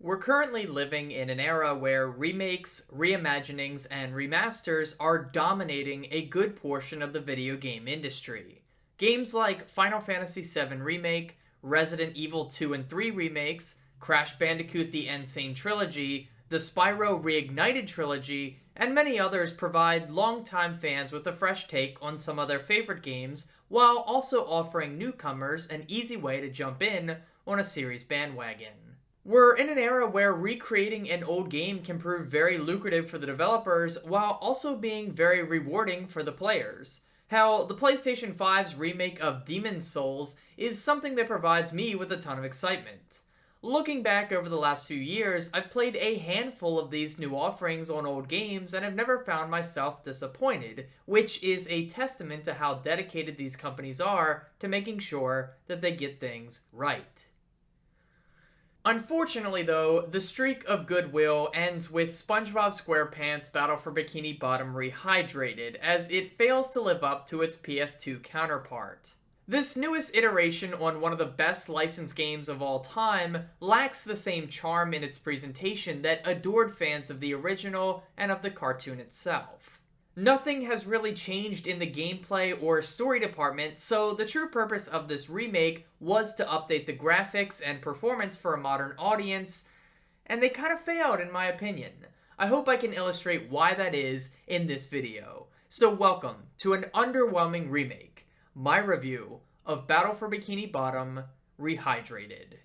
We're currently living in an era where remakes, reimaginings, and remasters are dominating a good portion of the video game industry. Games like Final Fantasy VII Remake, Resident Evil 2 and 3 remakes, Crash Bandicoot the N. Sane Trilogy, the Spyro Reignited Trilogy, and many others provide longtime fans with a fresh take on some of their favorite games, while also offering newcomers an easy way to jump in on a series bandwagon. We're in an era where recreating an old game can prove very lucrative for the developers while also being very rewarding for the players. Hell, the PlayStation 5's remake of Demon's Souls is something that provides me with a ton of excitement. Looking back over the last few years, I've played a handful of these new offerings on old games and have never found myself disappointed, which is a testament to how dedicated these companies are to making sure that they get things right. Unfortunately though, the streak of goodwill ends with Spongebob Squarepants Battle for Bikini Bottom Rehydrated, as it fails to live up to its PS2 counterpart. This newest iteration on one of the best licensed games of all time lacks the same charm in its presentation that adored fans of the original and of the cartoon itself. Nothing has really changed in the gameplay or story department, so the true purpose of this remake was to update the graphics and performance for a modern audience, and they kind of failed in my opinion. I hope I can illustrate why that is in this video. So welcome to an underwhelming remake, my review of Battle for Bikini Bottom Rehydrated.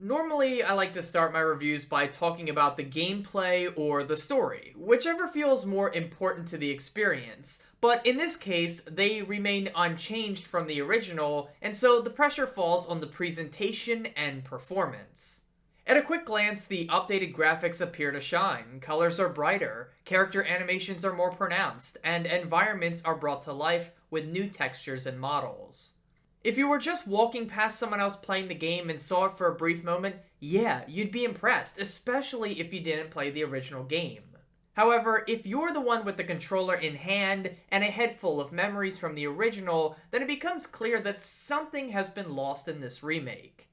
Normally, I like to start my reviews by talking about the gameplay or the story, whichever feels more important to the experience, but in this case, they remain unchanged from the original, and so the pressure falls on the presentation and performance. At a quick glance, the updated graphics appear to shine, colors are brighter, character animations are more pronounced, and environments are brought to life with new textures and models. If you were just walking past someone else playing the game and saw it for a brief moment, yeah, you'd be impressed, especially if you didn't play the original game. However, if you're the one with the controller in hand and a head full of memories from the original, then it becomes clear that something has been lost in this remake.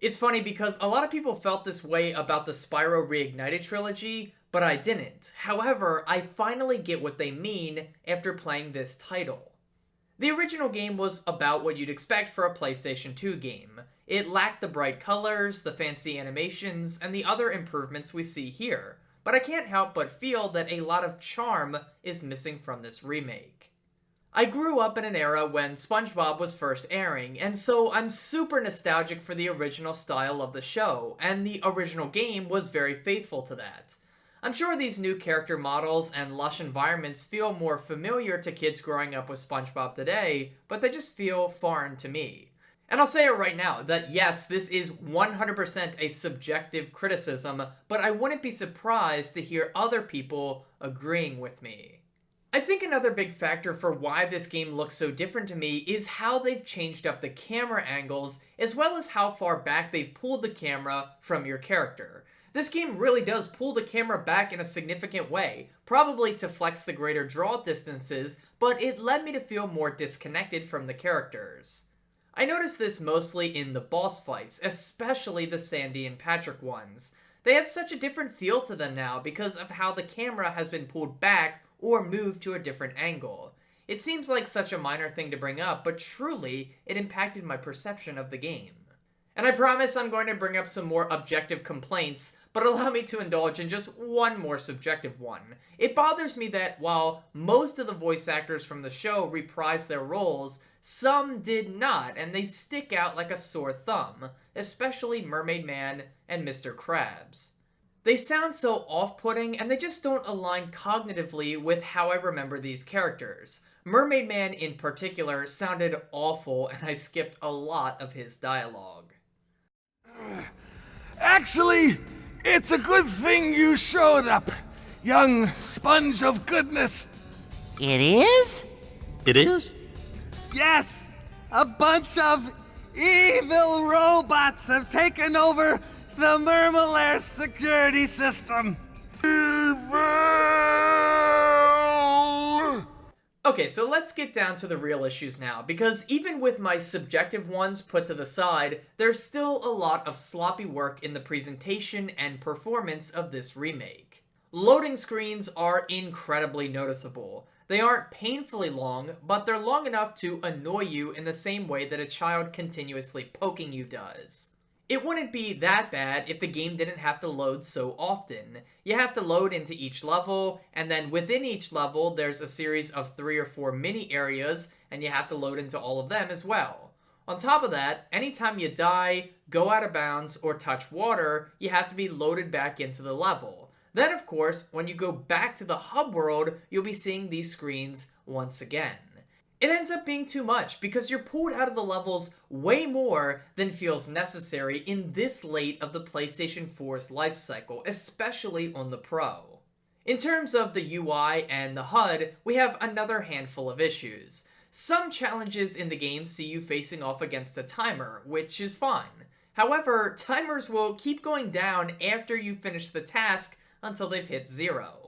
It's funny because a lot of people felt this way about the Spyro Reignited trilogy, but I didn't. However, I finally get what they mean after playing this title. The original game was about what you'd expect for a PlayStation 2 game. It lacked the bright colors, the fancy animations, and the other improvements we see here, but I can't help but feel that a lot of charm is missing from this remake. I grew up in an era when SpongeBob was first airing, and so I'm super nostalgic for the original style of the show, and the original game was very faithful to that. I'm sure these new character models and lush environments feel more familiar to kids growing up with SpongeBob today, but they just feel foreign to me. And I'll say it right now, that yes, this is 100% a subjective criticism, but I wouldn't be surprised to hear other people agreeing with me. I think another big factor for why this game looks so different to me is how they've changed up the camera angles, as well as how far back they've pulled the camera from your character. This game really does pull the camera back in a significant way, probably to flex the greater draw distances, but it led me to feel more disconnected from the characters. I noticed this mostly in the boss fights, especially the Sandy and Patrick ones. They have such a different feel to them now because of how the camera has been pulled back or moved to a different angle. It seems like such a minor thing to bring up, but truly, it impacted my perception of the game. And I promise I'm going to bring up some more objective complaints, but allow me to indulge in just one more subjective one. It bothers me that while most of the voice actors from the show reprised their roles, some did not, and they stick out like a sore thumb, especially Mermaid Man and Mr. Krabs. They sound so off-putting, and they just don't align cognitively with how I remember these characters. Mermaid Man in particular sounded awful, and I skipped a lot of his dialogue. Actually, it's a good thing you showed up, young sponge of goodness. It is? It is? Yes, a bunch of evil robots have taken over the Mermalair security system. Okay, so let's get down to the real issues now, because even with my subjective ones put to the side, there's still a lot of sloppy work in the presentation and performance of this remake. Loading screens are incredibly noticeable. They aren't painfully long, but they're long enough to annoy you in the same way that a child continuously poking you does. It wouldn't be that bad if the game didn't have to load so often. You have to load into each level, and then within each level there's a series of 3 or 4 mini areas, and you have to load into all of them as well. On top of that, anytime you die, go out of bounds, or touch water, you have to be loaded back into the level. Then of course, when you go back to the hub world, you'll be seeing these screens once again. It ends up being too much because you're pulled out of the levels way more than feels necessary in this late of the PlayStation 4's life cycle, especially on the Pro. In terms of the UI and the HUD, we have another handful of issues. Some challenges in the game see you facing off against a timer, which is fine. However, timers will keep going down after you finish the task until they've hit 0.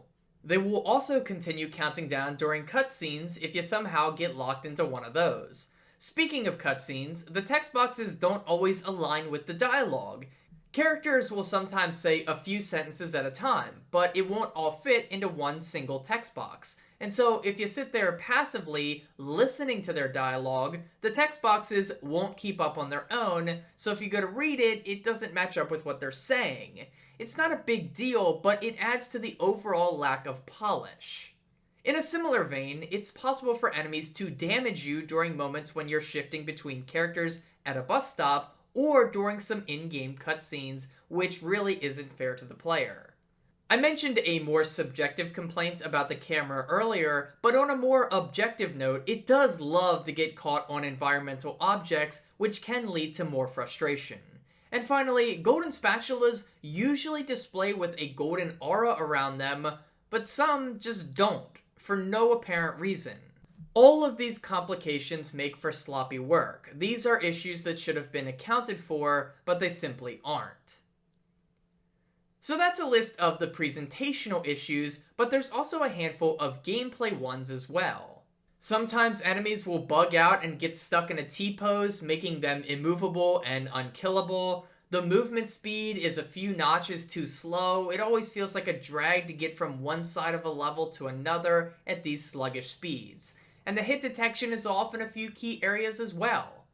They will also continue counting down during cutscenes if you somehow get locked into one of those. Speaking of cutscenes, the text boxes don't always align with the dialogue. Characters will sometimes say a few sentences at a time, but it won't all fit into one single text box. And so if you sit there passively listening to their dialogue, the text boxes won't keep up on their own, so if you go to read it, it doesn't match up with what they're saying. It's not a big deal, but it adds to the overall lack of polish. In a similar vein, it's possible for enemies to damage you during moments when you're shifting between characters at a bus stop or during some in-game cutscenes, which really isn't fair to the player. I mentioned a more subjective complaint about the camera earlier, but on a more objective note, it does love to get caught on environmental objects, which can lead to more frustration. And finally, golden spatulas usually display with a golden aura around them, but some just don't, for no apparent reason. All of these complications make for sloppy work. These are issues that should have been accounted for, but they simply aren't. So that's a list of the presentational issues, but there's also a handful of gameplay ones as well. Sometimes enemies will bug out and get stuck in a T-pose, making them immovable and unkillable. The movement speed is a few notches too slow. It always feels like a drag to get from one side of a level to another at these sluggish speeds. And the hit detection is off in a few key areas as well.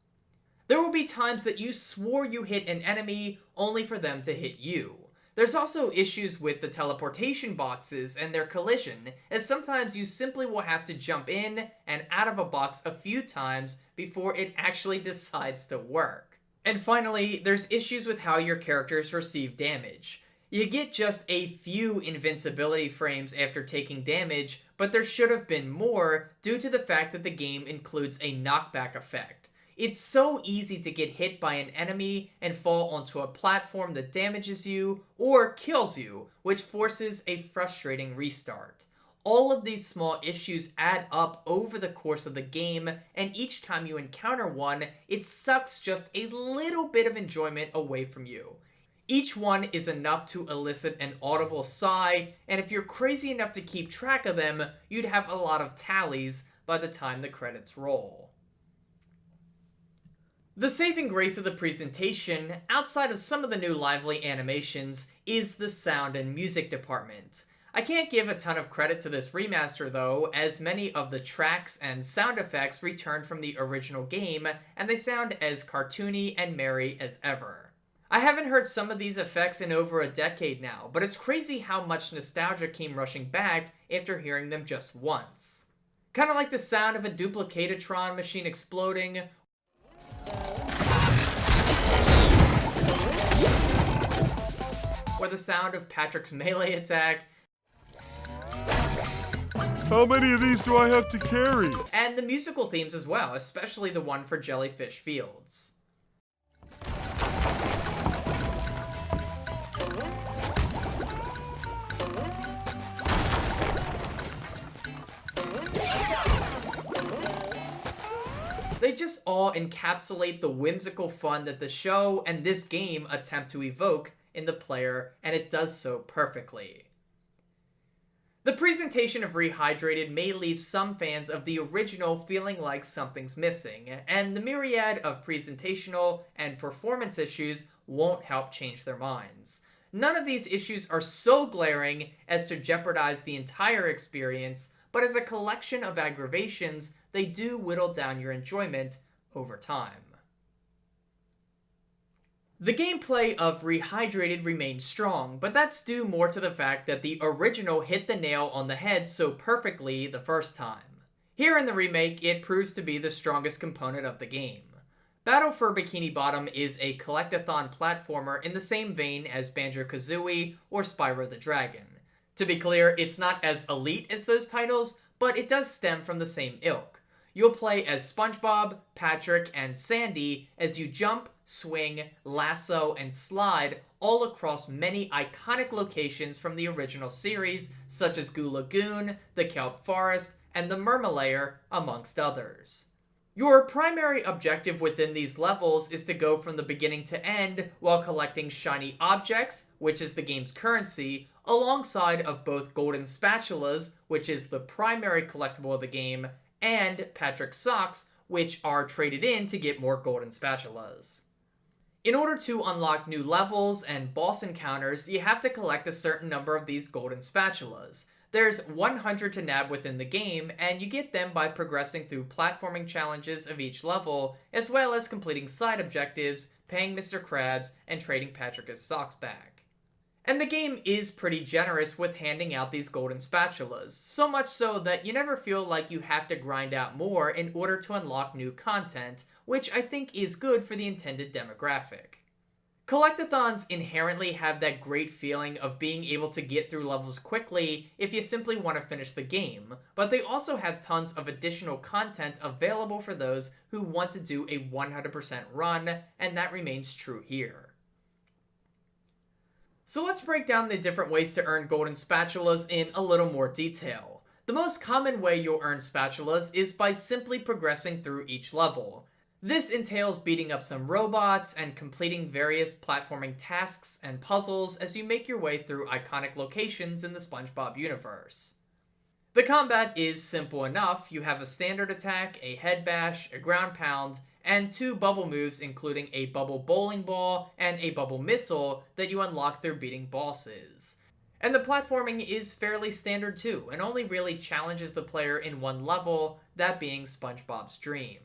There will be times that you swore you hit an enemy only for them to hit you. There's also issues with the teleportation boxes and their collision, as sometimes you simply will have to jump in and out of a box a few times before it actually decides to work. And finally, there's issues with how your characters receive damage. You get just a few invincibility frames after taking damage, but there should have been more due to the fact that the game includes a knockback effect. It's so easy to get hit by an enemy and fall onto a platform that damages you or kills you, which forces a frustrating restart. All of these small issues add up over the course of the game, and each time you encounter one, it sucks just a little bit of enjoyment away from you. Each one is enough to elicit an audible sigh, and if you're crazy enough to keep track of them, you'd have a lot of tallies by the time the credits roll. The saving grace of the presentation, outside of some of the new lively animations, is the sound and music department. I can't give a ton of credit to this remaster though, as many of the tracks and sound effects returned from the original game, and they sound as cartoony and merry as ever. I haven't heard some of these effects in over a decade now, but it's crazy how much nostalgia came rushing back after hearing them just once. Kinda like the sound of a Duplicatatron machine exploding, or the sound of Patrick's melee attack, How many of these do I have to carry? and the musical themes as well, especially the one for Jellyfish Fields. They just all encapsulate the whimsical fun that the show and this game attempt to evoke in the player, and it does so perfectly. The presentation of Rehydrated may leave some fans of the original feeling like something's missing, and the myriad of presentational and performance issues won't help change their minds. None of these issues are so glaring as to jeopardize the entire experience, but as a collection of aggravations, they do whittle down your enjoyment over time. The gameplay of Rehydrated remains strong, but that's due more to the fact that the original hit the nail on the head so perfectly the first time. Here in the remake, it proves to be the strongest component of the game. Battle for Bikini Bottom is a collectathon platformer in the same vein as Banjo-Kazooie or Spyro the Dragon. To be clear, it's not as elite as those titles, but it does stem from the same ilk. You'll play as SpongeBob, Patrick, and Sandy as you jump, swing, lasso, and slide all across many iconic locations from the original series, such as Goo Lagoon, the Kelp Forest, and the Mermalair, amongst others. Your primary objective within these levels is to go from the beginning to end while collecting shiny objects, which is the game's currency, alongside of both golden spatulas, which is the primary collectible of the game, and Patrick's socks, which are traded in to get more golden spatulas. In order to unlock new levels and boss encounters, you have to collect a certain number of these golden spatulas. There's 100 to nab within the game, and you get them by progressing through platforming challenges of each level, as well as completing side objectives, paying Mr. Krabs, and trading Patrick's socks back. And the game is pretty generous with handing out these golden spatulas, so much so that you never feel like you have to grind out more in order to unlock new content, which I think is good for the intended demographic. Collectathons inherently have that great feeling of being able to get through levels quickly if you simply want to finish the game, but they also have tons of additional content available for those who want to do a 100% run, and that remains true here. So let's break down the different ways to earn golden spatulas in a little more detail. The most common way you'll earn spatulas is by simply progressing through each level. This entails beating up some robots and completing various platforming tasks and puzzles as you make your way through iconic locations in the SpongeBob universe. The combat is simple enough. You have a standard attack, a head bash, a ground pound, and 2 bubble moves including a bubble bowling ball and a bubble missile that you unlock through beating bosses. And the platforming is fairly standard too, and only really challenges the player in one level, that being SpongeBob's Dream.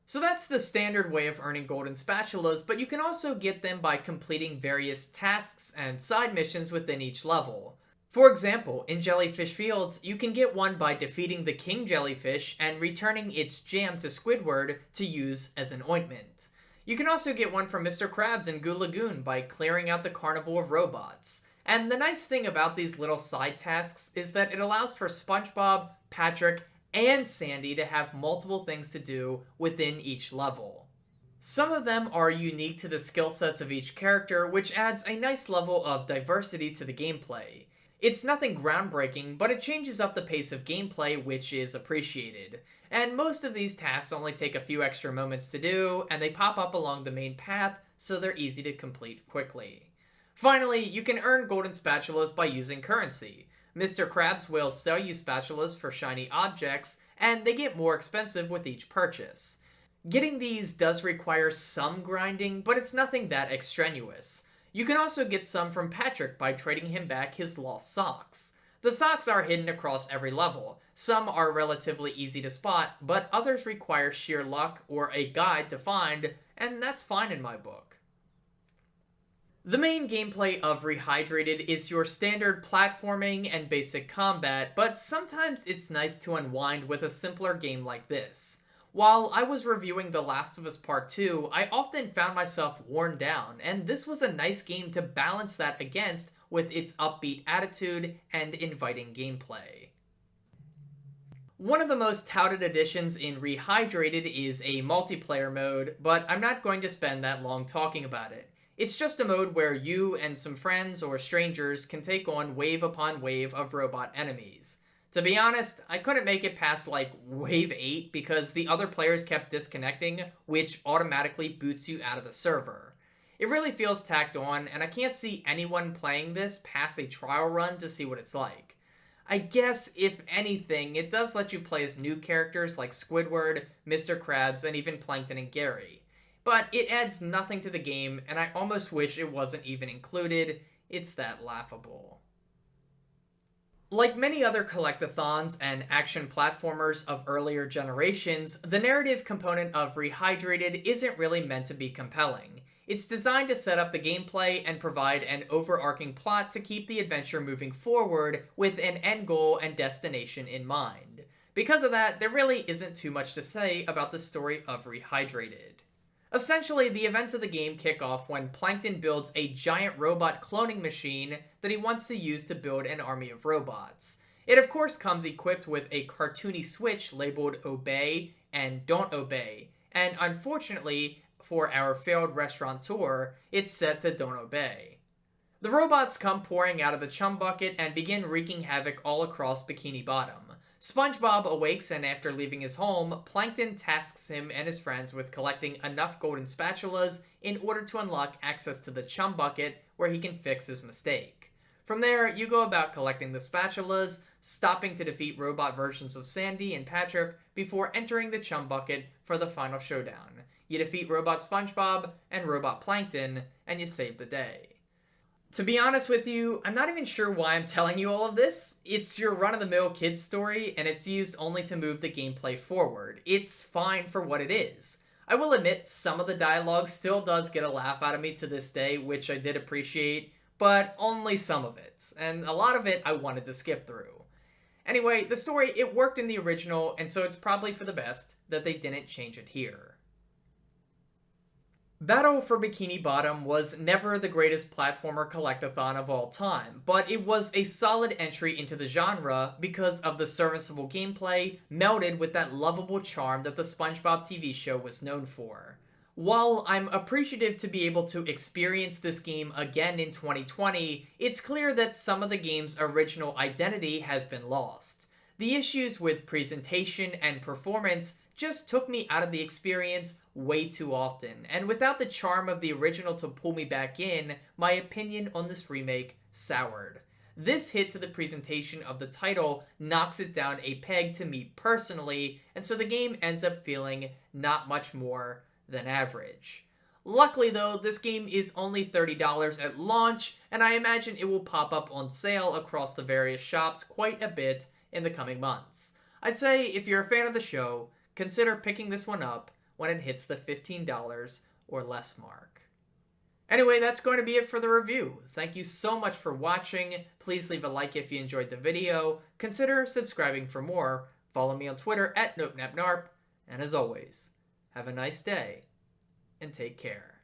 So that's the standard way of earning golden spatulas, but you can also get them by completing various tasks and side missions within each level. For example, in Jellyfish Fields, you can get one by defeating the king jellyfish and returning its jam to Squidward to use as an ointment. You can also get one from Mr. Krabs in Goo Lagoon by clearing out the carnival of robots. And the nice thing about these little side tasks is that it allows for SpongeBob, Patrick, and Sandy to have multiple things to do within each level. Some of them are unique to the skill sets of each character, which adds a nice level of diversity to the gameplay. It's nothing groundbreaking, but it changes up the pace of gameplay, which is appreciated. And most of these tasks only take a few extra moments to do, and they pop up along the main path, so they're easy to complete quickly. Finally, you can earn golden spatulas by using currency. Mr. Krabs will sell you spatulas for shiny objects, and they get more expensive with each purchase. Getting these does require some grinding, but it's nothing that extraneous. You can also get some from Patrick by trading him back his lost socks. The socks are hidden across every level. Some are relatively easy to spot, but others require sheer luck or a guide to find, and that's fine in my book. The main gameplay of Rehydrated is your standard platforming and basic combat, but sometimes it's nice to unwind with a simpler game like this. While I was reviewing The Last of Us Part 2, I often found myself worn down, and this was a nice game to balance that against with its upbeat attitude and inviting gameplay. One of the most touted additions in Rehydrated is a multiplayer mode, but I'm not going to spend that long talking about it. It's just a mode where you and some friends or strangers can take on wave upon wave of robot enemies. To be honest, I couldn't make it past like wave 8 because the other players kept disconnecting, which automatically boots you out of the server. It really feels tacked on, and I can't see anyone playing this past a trial run to see what it's like. I guess, if anything, it does let you play as new characters like Squidward, Mr. Krabs, and even Plankton and Gary. But it adds nothing to the game, and I almost wish it wasn't even included. It's that laughable. Like many other collectathons and action platformers of earlier generations, the narrative component of Rehydrated isn't really meant to be compelling. It's designed to set up the gameplay and provide an overarching plot to keep the adventure moving forward with an end goal and destination in mind. Because of that, there really isn't too much to say about the story of Rehydrated. Essentially, the events of the game kick off when Plankton builds a giant robot cloning machine that he wants to use to build an army of robots. It of course comes equipped with a cartoony switch labeled Obey and Don't Obey, and unfortunately for our failed restaurateur, it's set to Don't Obey. The robots come pouring out of the chum bucket and begin wreaking havoc all across Bikini Bottom. SpongeBob awakes, and after leaving his home, Plankton tasks him and his friends with collecting enough golden spatulas in order to unlock access to the chum bucket where he can fix his mistake. From there, you go about collecting the spatulas, stopping to defeat robot versions of Sandy and Patrick before entering the chum bucket for the final showdown. You defeat Robot SpongeBob and Robot Plankton, and you save the day. To be honest with you, I'm not even sure why I'm telling you all of this. It's your run-of-the-mill kids story, and it's used only to move the gameplay forward. It's fine for what it is. I will admit, some of the dialogue still does get a laugh out of me to this day, which I did appreciate, but only some of it, and a lot of it I wanted to skip through. Anyway, the story, it worked in the original, and so it's probably for the best that they didn't change it here. Battle for Bikini Bottom was never the greatest platformer collectathon of all time, but it was a solid entry into the genre because of the serviceable gameplay melded with that lovable charm that the SpongeBob TV show was known for. While I'm appreciative to be able to experience this game again in 2020, it's clear that some of the game's original identity has been lost. The issues with presentation and performance just took me out of the experience way too often, and without the charm of the original to pull me back in, my opinion on this remake soured. This hit to the presentation of the title knocks it down a peg to me personally, and so the game ends up feeling not much more than average. Luckily though, this game is only $30 at launch, and I imagine it will pop up on sale across the various shops quite a bit in the coming months. I'd say if you're a fan of the show, consider picking this one up when it hits the $15 or less mark. Anyway, that's going to be it for the review. Thank you so much for watching. Please leave a like if you enjoyed the video. Consider subscribing for more. Follow me on Twitter at NopNapNarp. And as always, have a nice day and take care.